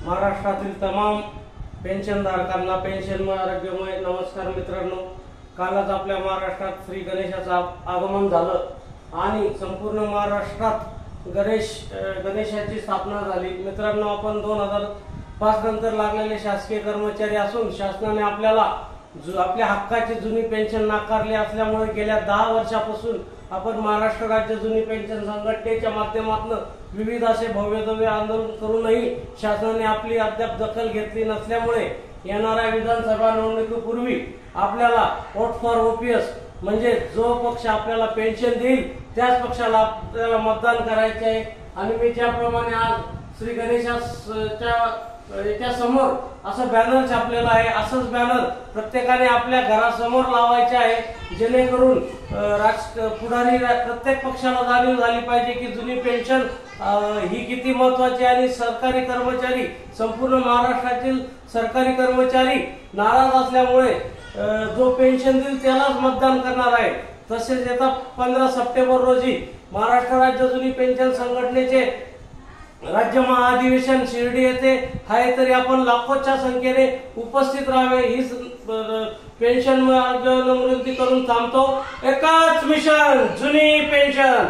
महाराष्ट्रातील तमाम पेन्शनधारकांना पेन्शनमय आरोग्यमय नमस्कार मित्रांनो। कालच आपल्या महाराष्ट्रात श्री गणेशाचं आगमन झालं आणि संपूर्ण महाराष्ट्रात गणेशाची स्थापना झाली। मित्रांनो, आपण 2005 नंतर लागलेले शासकीय कर्मचारी असून शासनाने आपल्याला आपल्या हक्काची जुनी पेन्शन नाकारली असल्यामुळे गेल्या 10 वर्षापासून आपण महाराष्ट्र राज्य जुनी पेन्शन संघटनेच्या माध्यमातून विविध असे भव्य आंदोलन करूनही शासनाने आपली अद्याप दखल घेतली नसल्यामुळे येणाऱ्या विधानसभा निवडणुकीपूर्वी आपल्याला वोट फॉर ओपीएस म्हणजे जो पक्ष आपल्याला पेन्शन देईल त्याच पक्षाला आपल्याला मतदान करायचे आहे। आणि मी ज्याप्रमाणे आज श्री गणेशाच्या समोर असं बॅनर छापलेला आहे, असंच बॅनर प्रत्येकाने आपल्या घरासमोर लावायचे आहे जेणेकरून पुढारी प्रत्येक पक्षाला जाणीव झाली पाहिजे की जुनी पेन्शन ही किती महत्त्वाची आहे। आणि सरकारी कर्मचारी संपूर्ण महाराष्ट्रातील सरकारी कर्मचारी नाराज असल्यामुळे जो पेन्शन देईल त्यालाच मतदान करणार आहे। तसेच येत्या 15 सप्टेंबर रोजी महाराष्ट्र राज्य जुनी पेन्शन संघटनेचे राज्य महाअधिवेशन शिर्डी येथे आहे, तरी आपण लाखोच्या संख्येने उपस्थित राहावे ही पेन्शन विनंती करून थांबतो। एकच मिशन जुनी पेन्शन।